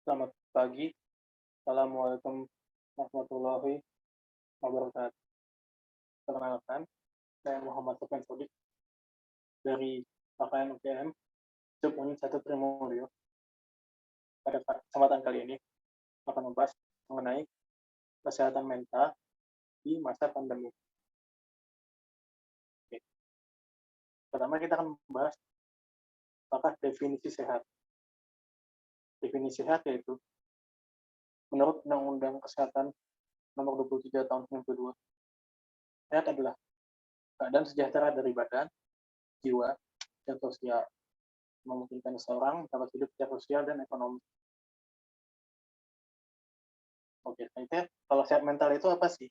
Selamat pagi. Assalamualaikum warahmatullahi wabarakatuh. Perkenalkan, saya Muhammad Sofyan Sodik dari KKN UGM, Subunit 1 Primordial. Pada kesempatan kali ini akan membahas mengenai kesehatan mental di masa pandemi. Oke. Pertama kita akan membahas apakah definisi sehat. Definisi sehat yaitu menurut Undang-Undang Kesehatan Nomor 23 Tahun 92, sehat adalah keadaan sejahtera dari badan, jiwa, dan sosial, memungkinkan seseorang dapat hidup secara sosial dan ekonomi. Oke, selanjutnya kalau sehat mental itu apa sih?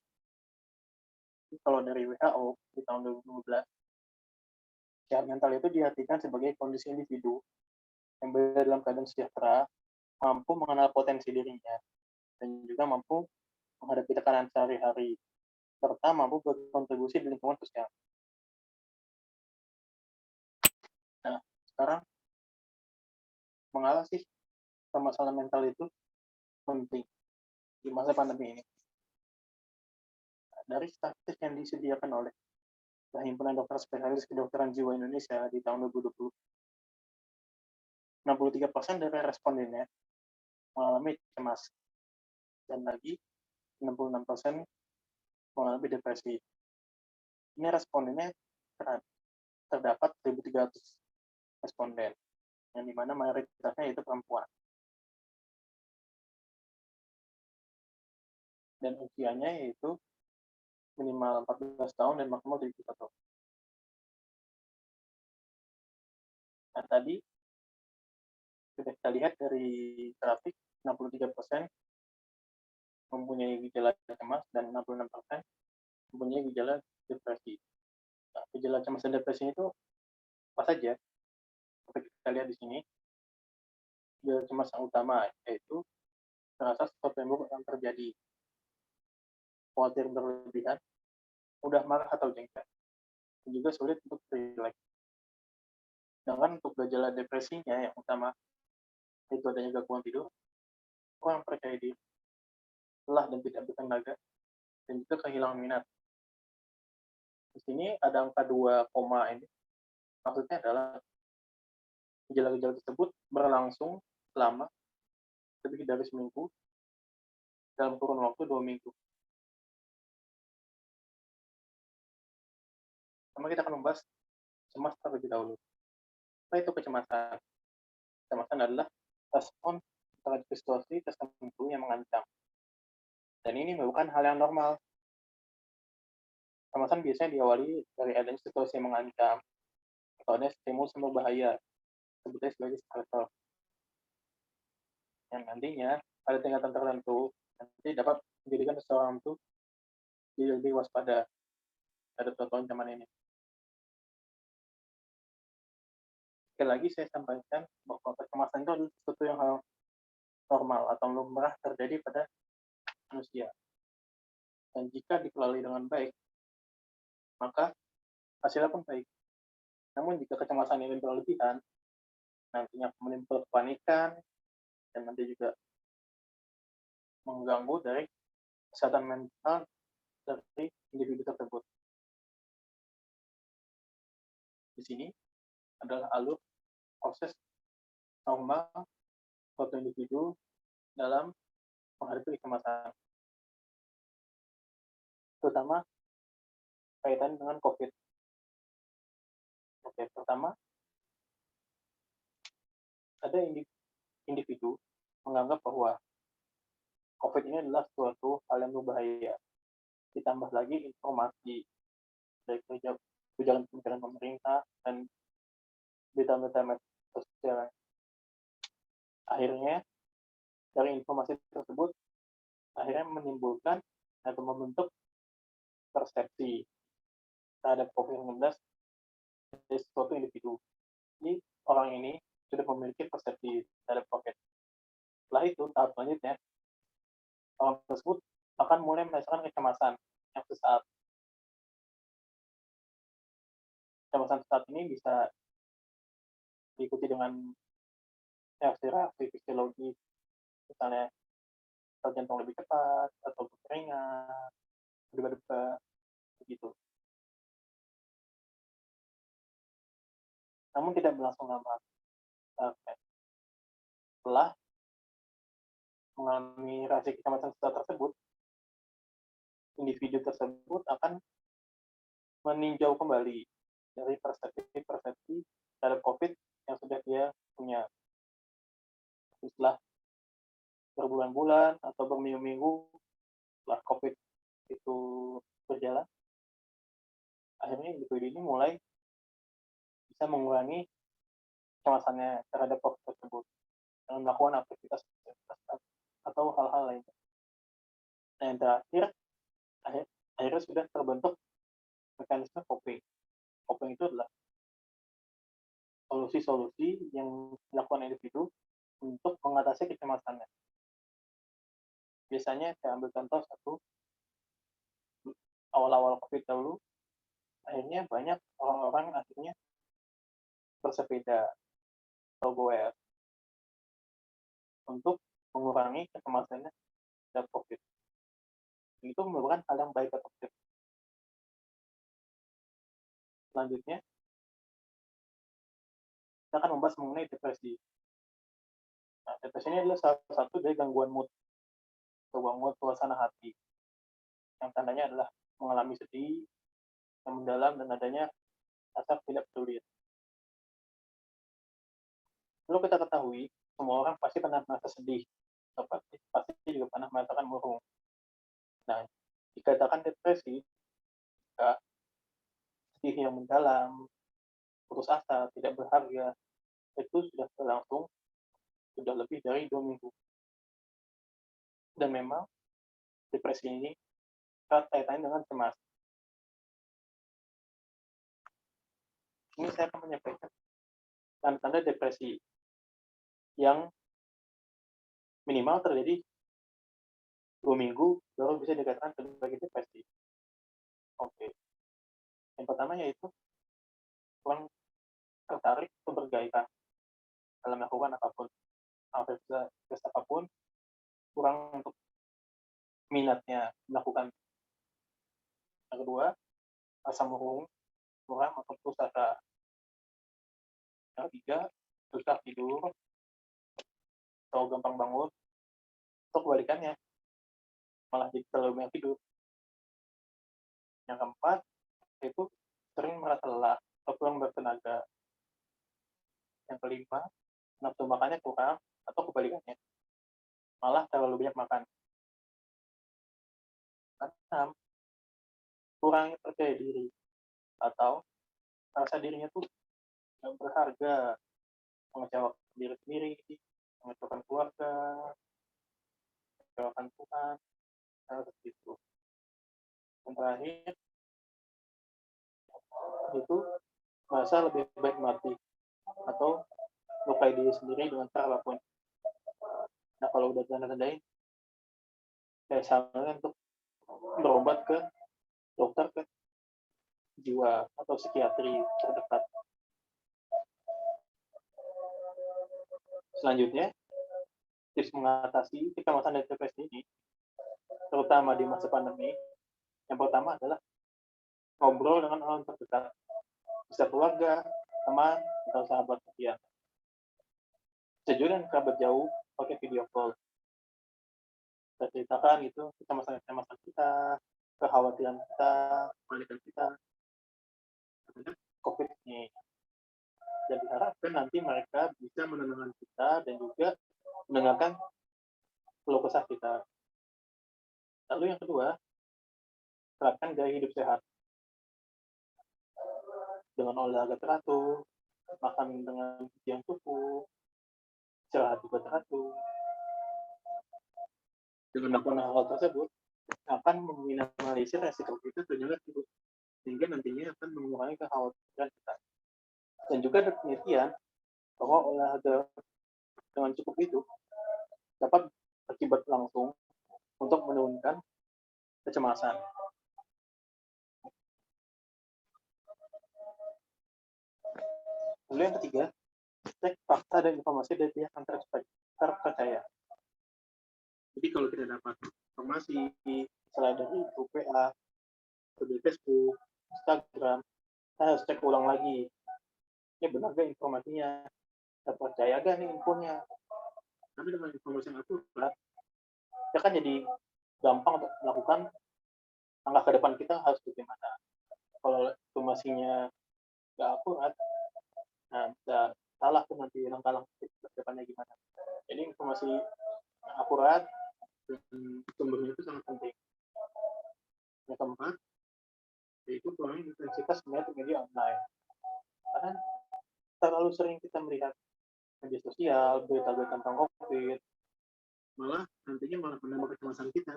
Kalau dari WHO di tahun 2015, sehat mental itu diartikan sebagai kondisi individu yang berada dalam keadaan sejahtera, mampu mengenal potensi dirinya, dan juga mampu menghadapi tekanan sehari-hari, serta mampu berkontribusi di lingkungan sosial. Nah, sekarang mengapa sih permasalahan mental itu penting di masa pandemi ini? Dari statistik yang disediakan oleh Himpunan Dokter Spesialis Kedokteran Jiwa Indonesia di tahun 2020, 63% dari respondennya mengalami cemas, dan lagi 66% mengalami depresi. Ini respondennya terdapat 1.300 responden, yang dimana mayoritasnya itu perempuan. Dan usianya yaitu minimal 14 tahun dan maksimal 71 tahun. Nah, tadi sudah kita lihat dari grafik, 63% mempunyai gejala cemas dan 66% mempunyai gejala depresi. Nah, gejala cemas dan depresi itu apa saja? Seperti kita lihat di sini, gejala cemas yang utama yaitu merasa sesuatu yang buruk akan terjadi, khawatir berlebihan, mudah marah atau jengkel, dan juga sulit untuk rileks. Sedangkan untuk gejala depresinya yang utama itu adanya gangguan tidur, kurang percaya diri, lelah dan tidak bertenaga, dan juga kehilangan minat. Di sini ada angka 2 koma ini, maksudnya adalah gejala-gejala tersebut berlangsung selama lebih dari seminggu dalam kurun waktu 2 minggu. Pertama kita akan membahas cemas terlebih dahulu. Apa itu kecemasan? Kecemasan adalah respon terhadap situasi tertentu yang mengancam. Dan ini merupakan hal yang normal. Kecemasan biasanya diawali dari adanya situasi yang mengancam atau ada stimulus yang berbahaya, sebutnya sebagai stresor. Yang nantinya pada tingkatan tertentu nanti dapat menjadikan seseorang itu jadi lebih waspada terhadap suatu ancaman ini. Sekali lagi saya sampaikan bahwa kecemasan itu adalah sesuatu yang hal normal atau lumrah terjadi pada manusia. Dan jika dikelola dengan baik, maka hasilnya pun baik. Namun jika kecemasan ini berlebihan, nantinya menimbulkan kepanikan dan nanti juga mengganggu dari kesehatan mental dari individu tersebut. Di sini adalah alur proses normal suatu individu dalam menghadapi kecemasan, terutama kaitan dengan COVID. Oke, pertama, ada individu menganggap bahwa COVID ini adalah suatu hal yang berbahaya. Ditambah lagi informasi dari kebijakan pemerintah dan berita-berita media sosial. Akhirnya, dari informasi tersebut, akhirnya menimbulkan atau membentuk persepsi terhadap COVID-19 dari suatu individu. Jadi, orang ini sudah memiliki persepsi terhadap COVID. Setelah itu, tahap selanjutnya, orang tersebut akan mulai merasakan kecemasan yang sesaat. Kecemasan sesaat ini bisa diikuti dengan reaksi-reaksi fisiologis misalnya detak jantung lebih cepat atau berkeringat, berdebar-debar, begitu. Namun tidak berlangsung lama. Setelah mengalami reaksi kecemasan tersebut, individu tersebut akan meninjau kembali dari persepsi terhadap COVID yang sudah dia punya. Setelah berbulan-bulan atau berminggu-minggu setelah COVID itu berjalan, akhirnya individu ini mulai bisa mengurangi kecemasannya terhadap COVID tersebut dengan melakukan aktivitas atau hal-hal lainnya. Nah, yang terakhir, akhirnya sudah terbentuk mekanisme coping. Coping itu adalah solusi-solusi yang dilakukan individu untuk mengatasi kecemasannya. Biasanya saya ambil contoh satu, awal-awal COVID dahulu, akhirnya banyak orang-orang akhirnya bersepeda atau goer untuk mengurangi kecemasannya terhadap COVID. Itu merupakan hal yang baik atau positif. Selanjutnya, kita akan membahas mengenai depresi. Nah, depresi ini adalah salah satu dari gangguan mood atau gangguan suasana hati, yang tandanya adalah mengalami sedih yang mendalam dan adanya rasa tidak peduli. Perlu kita ketahui, semua orang pasti pernah merasa sedih, atau pasti juga pernah merasakan murung. Nah, dikatakan depresi, jika sedih yang mendalam, putus asa, tidak berharga, itu sudah berlangsung sudah lebih dari 2 minggu. Dan memang depresi ini erat kaitannya dengan cemas. Ini saya akan menyampaikan tanda-tanda depresi yang minimal terjadi 2 minggu baru bisa dikatakan sebagai depresi. Oke. Yang pertama yaitu kurang tertarik untuk bergairah dalam melakukan apapun, aktivitas apapun, kurang untuk minatnya melakukan. Yang kedua, rasa murung, kurang atau putus asa. Yang ketiga, susah tidur atau gampang bangun, atau kebalikannya, malah jadi terlalu banyak tidur. Yang keempat, itu sering merasa lelah atau kurang bertenaga. Yang kelima, nafsu makannya kurang atau kebalikannya, malah terlalu banyak makan. Enam, kurang percaya diri atau rasa dirinya tuh nggak berharga, mengecewakan diri sendiri, mengecewakan keluarga, mengecewakan Tuhan, seperti itu. Yang terakhir, itu merasa lebih baik mati atau lukai diri sendiri dengan cara apapun. Nah, kalau udah tanda-tandain, saya sarankan untuk berobat ke dokter ke jiwa atau psikiatri terdekat. Selanjutnya, tips mengatasi kecemasan dan depresi ini, terutama di masa pandemi, yang pertama adalah ngobrol dengan orang terdekat, bisa keluarga, teman, atau sahabat sekian. Bisa juga dengan kerabat jauh pakai video call. Kita ceritakan gitu kecemasan kita, kekhawatiran kita, kepanikan kita terhadap COVID ini. Dan diharapkan nanti mereka bisa menenangkan kita dan juga mendengarkan keluh kesah kita. Lalu yang kedua, terapkan gaya hidup sehat. Dengan olahraga teratur, makan dengan gizi yang cukup, istirahat juga teratur. Dengan melakukan hal tersebut, akan meminimalisir resiko kita terjangkit virus, sehingga nantinya akan mengurangi kekhawatiran kita. Dan juga ada penelitian bahwa olahraga dengan cukup itu dapat berakibat langsung untuk menurunkan kecemasan. Lalu yang ketiga, cek fakta dan informasi dari pihak yang terpercaya. kalau kita dapat informasi misalnya dari grup WA, dari Facebook, Instagram, kita harus cek ulang lagi. Ini benar gak informasinya? Kita percaya gak nih infonya? Tapi dengan informasi yang akurat, kita kan jadi gampang untuk melakukan langkah ke depan kita harus bagaimana. Kalau informasinya nggak akurat, nah bisa salah tuh nanti langkah-langkah kita ke depannya gimana. Jadi informasi yang akurat dan sumbernya itu sangat penting. Yang keempat, yaitu kurangi intensitas melihat media online. Karena terlalu sering kita melihat media sosial, berita-berita tentang COVID, malah nantinya malah menambah kecemasan kita.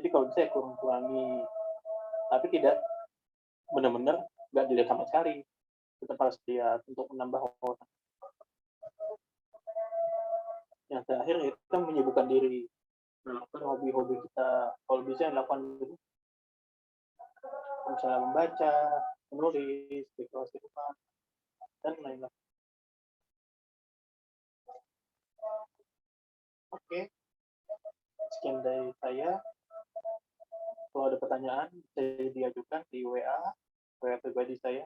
Jadi kalau bisa kurangi, tapi tidak benar-benar nggak dilihat sama sekali. Kita harus lihat untuk menambah wawasan. Yang terakhir itu menyibukkan diri, melakukan hobi-hobi kita. Kalau bisa lakukan dulu, misalnya membaca, menulis, dekorasi rumah, dan lain-lain. Oke, sekian dari saya. Kalau ada pertanyaan, bisa diajukan di WA pribadi saya,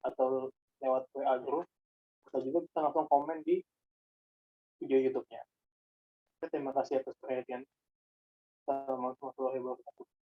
atau lewat WA group, atau juga bisa langsung komen di video YouTube-nya. Terima kasih atas perhatian. Assalamualaikum warahmatullahi wabarakatuh.